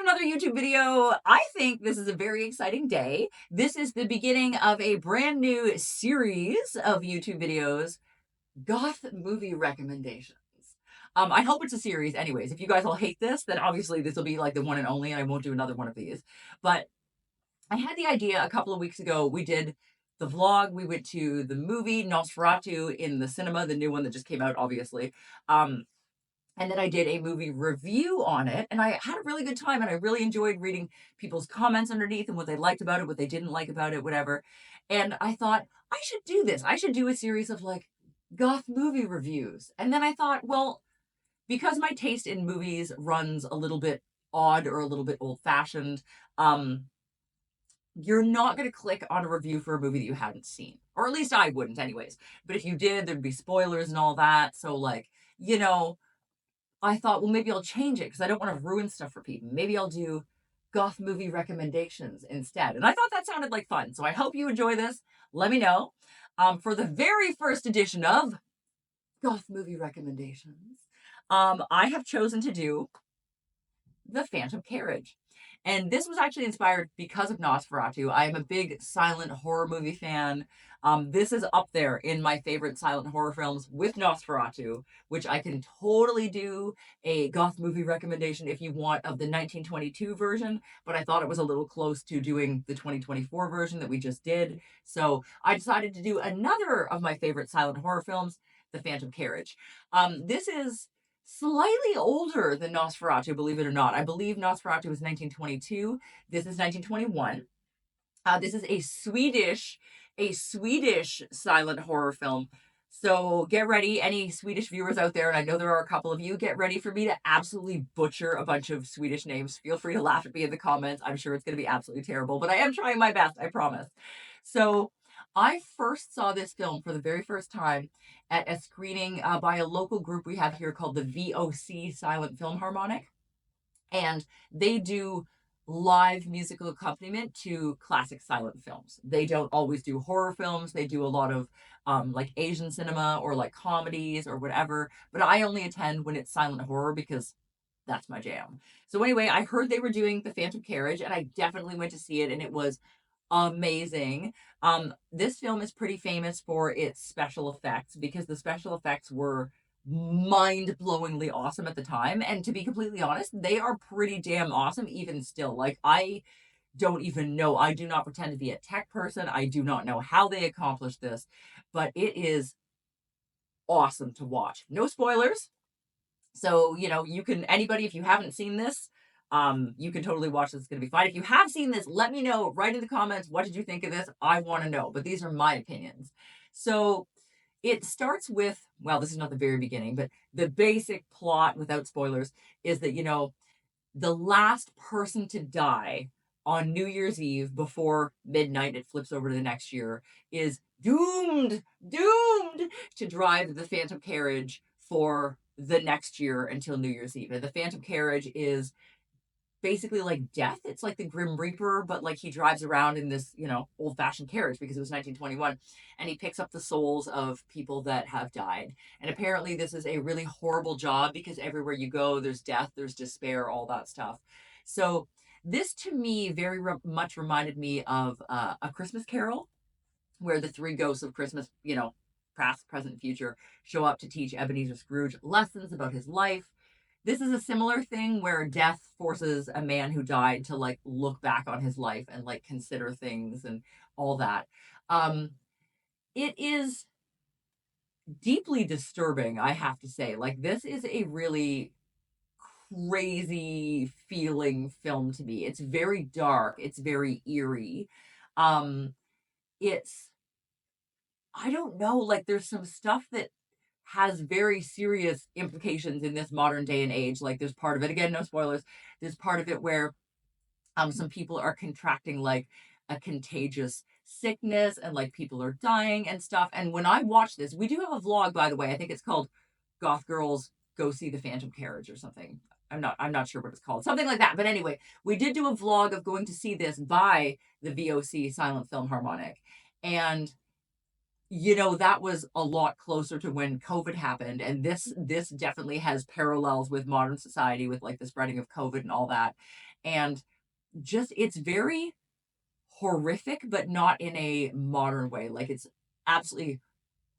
another YouTube video. I think this is a very exciting day. This is the beginning of a brand new series of YouTube videos, Goth Movie Recommendations. I hope it's a series anyways. If you guys all hate this, then obviously this will be like the one and only, and I won't do another one of these. But I had the idea a couple of weeks ago. We did the vlog. We went to the movie Nosferatu in the cinema, the new one that just came out, obviously. And then I did a movie review on it, and I had a really good time, and I really enjoyed reading people's comments underneath and what they liked about it, what they didn't like about it, whatever. And I thought, I should do this. I should do a series of like goth movie reviews. And then I thought, well, because my taste in movies runs a little bit odd or a little bit old fashioned, you're not going to click on a review for a movie that you haven't seen, or at least I wouldn't, anyways. But if you did, there'd be spoilers and all that. So, like, you know, I thought, well, maybe I'll change it because I don't want to ruin stuff for people. Maybe I'll do goth movie recommendations instead. And I thought that sounded like fun. So I hope you enjoy this. Let me know. For the very first edition of Goth Movie Recommendations, I have chosen to do the Phantom Carriage. And this was actually inspired because of Nosferatu. I am a big silent horror movie fan. This is up there in my favorite silent horror films with Nosferatu, which I can totally do a goth movie recommendation if you want of the 1922 version, but I thought it was a little close to doing the 2024 version that we just did. So I decided to do another of my favorite silent horror films, The Phantom Carriage. This is slightly older than Nosferatu, believe it or not. I believe Nosferatu was 1922. This is 1921. This is a Swedish silent horror film. So get ready, any Swedish viewers out there, and I know there are a couple of you, get ready for me to absolutely butcher a bunch of Swedish names. Feel free to laugh at me in the comments. I'm sure it's going to be absolutely terrible, but I am trying my best, I promise. So I first saw this film for the very first time at a screening by a local group we have here called the VOC Silent Film Harmonic. And they do live musical accompaniment to classic silent films. They don't always do horror films. They do a lot of like Asian cinema or like comedies or whatever. But I only attend when it's silent horror because that's my jam. So anyway, I heard they were doing The Phantom Carriage, and I definitely went to see it, and it was amazing. This film is pretty famous for its special effects because the special effects were mind-blowingly awesome at the time. And to be completely honest, they are pretty damn awesome even still. Like, I don't even know. I do not pretend to be a tech person. I do not know how they accomplished this, but it is awesome to watch. No spoilers. So, you know, you can, anybody, if you haven't seen this, you can totally watch this. It's going to be fine. If you have seen this, let me know. Write in the comments. What did you think of this? I want to know, but these are my opinions. So it starts with, well, this is not the very beginning, but the basic plot without spoilers is that, you know, the last person to die on New Year's Eve before midnight, it flips over to the next year, is doomed to drive the Phantom Carriage for the next year until New Year's Eve. And the Phantom Carriage is basically like death. It's like the Grim Reaper, but like he drives around in this, you know, old fashioned carriage because it was 1921, and he picks up the souls of people that have died. And apparently, this is a really horrible job because everywhere you go, there's death, there's despair, all that stuff. So, this to me very much reminded me of A Christmas Carol, where the three ghosts of Christmas, you know, past, present, future, show up to teach Ebenezer Scrooge lessons about his life. This is a similar thing where death forces a man who died to like look back on his life and like consider things and all that. Um, it is deeply disturbing, I have to say. Like, this is a really crazy feeling film to me. It's very dark, it's very eerie. Um, it's, I don't know, like, there's some stuff that has very serious implications in this modern day and age. Like, there's part of it, again, no spoilers, there's part of it where some people are contracting like a contagious sickness, and like people are dying and stuff. And when I watch this, we do have a vlog, by the way. I think it's called Goth Girls Go See the Phantom Carriage or something. I'm not sure what it's called. Something like that. But anyway, we did do a vlog of going to see this by the VOC Silent Film Harmonic. And that was a lot closer to when COVID happened, and this definitely has parallels with modern society with like the spreading of COVID and all that. And just it's very horrific, but not in a modern way. Like it's absolutely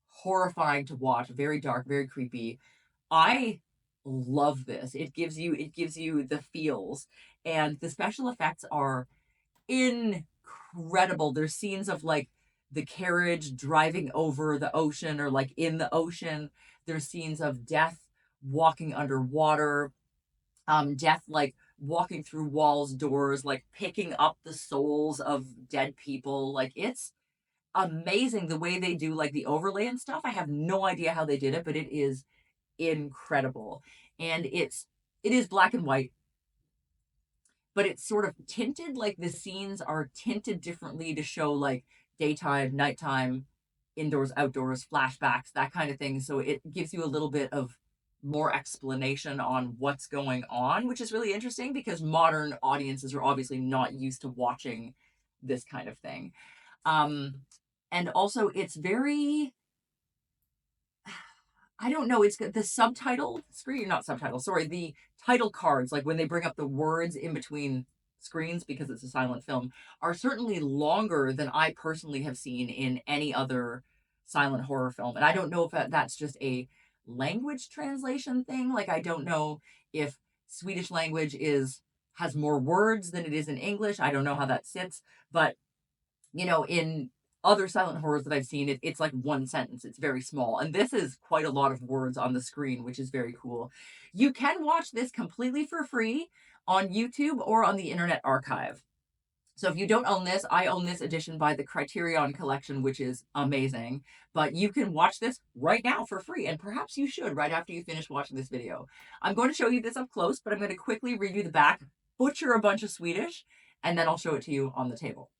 horrifying to watch, very dark, very creepy. I love this. It gives you the feels, and the special effects are incredible. There's scenes of like the carriage driving over the ocean or like in the ocean. There's scenes of death walking underwater, death like walking through walls, doors, like picking up the souls of dead people. Like it's amazing the way they do like the overlay and stuff. I have no idea how they did it, but it is incredible. And it is black and white, but it's sort of tinted, like the scenes are tinted differently to show like daytime, nighttime, indoors, outdoors, flashbacks, that kind of thing. So it gives you a little bit of more explanation on what's going on, which is really interesting because modern audiences are obviously not used to watching this kind of thing. Um, and also it's very, I don't know, it's the subtitle screen, not subtitle, sorry, the title cards, like when they bring up the words in between screens because it's a silent film, are certainly longer than I personally have seen in any other silent horror film. And I don't know if that's just a language translation thing. Like I don't know if Swedish language has more words than it is in English. I don't know how that sits, but in other silent horrors that I've seen, it's like one sentence. It's very small. And this is quite a lot of words on the screen, which is very cool. You can watch this completely for free on YouTube or on the Internet Archive. So if you don't own this, I own this edition by the Criterion Collection, which is amazing. But you can watch this right now for free, and perhaps you should right after you finish watching this video. I'm going to show you this up close, but I'm going to quickly read you the back, butcher a bunch of Swedish, and then I'll show it to you on the table.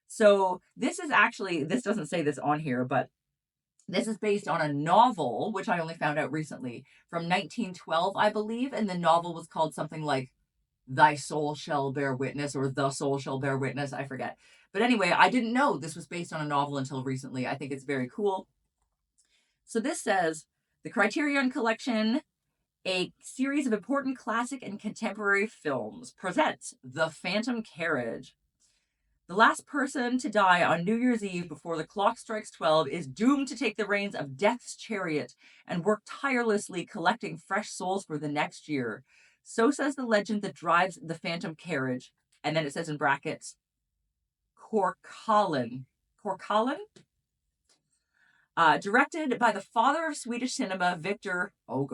So this doesn't say this on here, but this is based on a novel, which I only found out recently, from 1912, I believe. And the novel was called something like Thy Soul Shall Bear Witness or The Soul Shall Bear Witness. I forget. But anyway, I didn't know this was based on a novel until recently. I think it's very cool. So this says, the Criterion Collection, a series of important classic and contemporary films, presents The Phantom Carriage. The last person to die on New Year's Eve before the clock strikes 12 is doomed to take the reins of death's chariot and work tirelessly collecting fresh souls for the next year. So says the legend that drives the Phantom Carriage. And then it says in brackets, Korkalen. Korkalen? Directed by the father of Swedish cinema, Victor. I'm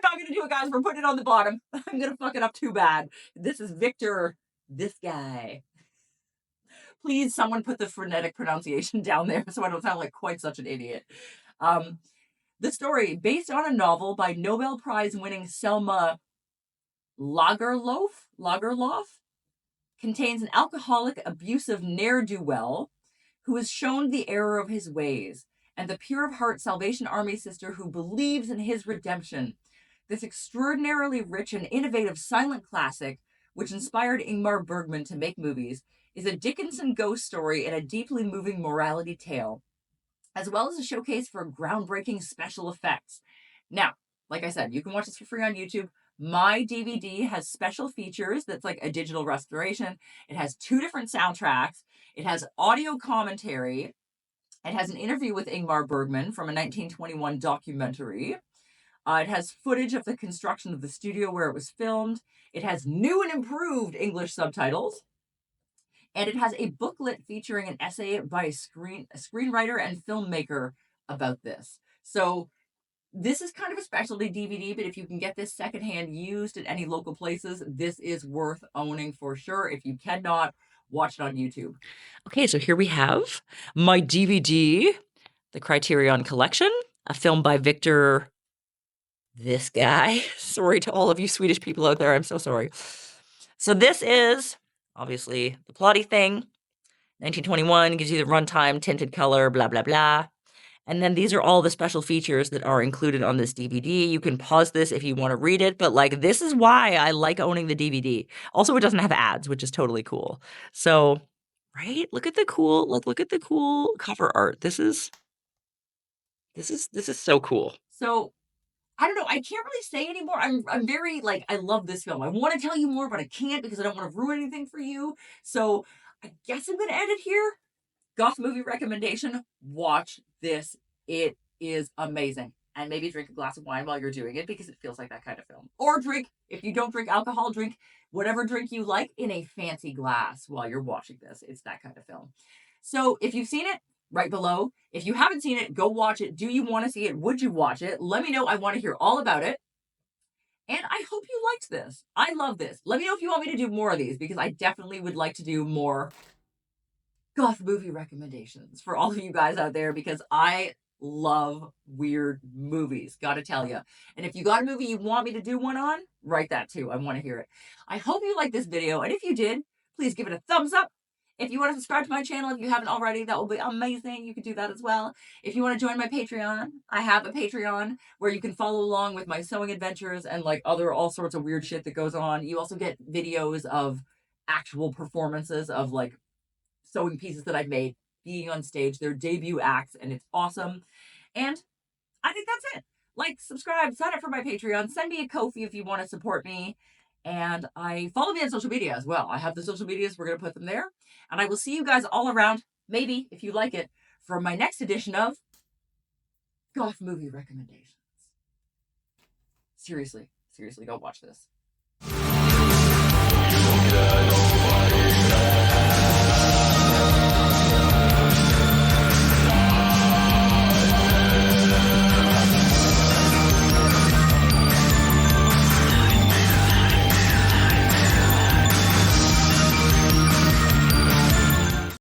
not going to do it, guys. We're putting it on the bottom. I'm going to fuck it up too bad. This is Victor, this guy. Please, someone put the phonetic pronunciation down there so I don't sound like quite such an idiot. The story, based on a novel by Nobel Prize winning Selma Lagerlof, contains an alcoholic, abusive ne'er-do-well who is shown the error of his ways, and the pure of heart Salvation Army sister who believes in his redemption. This extraordinarily rich and innovative silent classic, which inspired Ingmar Bergman to make movies, is a Dickinson ghost story and a deeply moving morality tale, as well as a showcase for groundbreaking special effects. Now, like I said, you can watch this for free on YouTube. My DVD has special features that's like a digital restoration. It has 2 different soundtracks. It has audio commentary. It has an interview with Ingmar Bergman from a 1921 documentary. It has footage of the construction of the studio where it was filmed. It has new and improved English subtitles. And it has a booklet featuring an essay by a screenwriter and filmmaker about this. So this is kind of a specialty DVD, but if you can get this secondhand used at any local places, this is worth owning for sure. If you cannot, watch it on YouTube. Okay, so here we have my DVD, The Criterion Collection, a film by Victor, this guy. Sorry to all of you Swedish people out there. I'm so sorry. So this is obviously the plotty thing. 1921 gives you the runtime, tinted color, blah, blah, blah. And then these are all the special features that are included on this DVD. You can pause this if you want to read it, but like this is why I like owning the DVD. Also, it doesn't have ads, which is totally cool. So Right? Look at the cool, look at the cool cover art. This is so cool. So I don't know. I can't really say anymore. I'm very like I love this film. I want to tell you more, but I can't because I don't want to ruin anything for you. So I guess I'm gonna end it here. Goth movie recommendation. Watch this. It is amazing. And maybe drink a glass of wine while you're doing it because it feels like that kind of film. Or drink, if you don't drink alcohol, drink whatever drink you like in a fancy glass while you're watching this. It's that kind of film. So if you've seen it, right below. If you haven't seen it, go watch it. Do you want to see it? Would you watch it? Let me know. I want to hear all about it. And I hope you liked this. I love this. Let me know if you want me to do more of these because I definitely would like to do more Goth movie recommendations for all of you guys out there because I love weird movies, gotta tell you. And if you got a movie you want me to do one on, write that too. I want to hear it. I hope you liked this video, and if you did, please give it a thumbs up. If you want to subscribe to my channel, if you haven't already, that will be amazing. You can do that as well. If you want to join my Patreon, I have a Patreon where you can follow along with my sewing adventures and like other all sorts of weird shit that goes on. You also get videos of actual performances of like sewing pieces that I've made being on stage, their debut acts, and it's awesome. And I think that's it. Like, subscribe, sign up for my Patreon, send me a Ko-fi if you want to support me. And I follow me on social media as well. I have the social medias, we're gonna put them there. And I will see you guys all around, maybe if you like it, for my next edition of Goth Movie Recommendations. Seriously, seriously, don't watch this.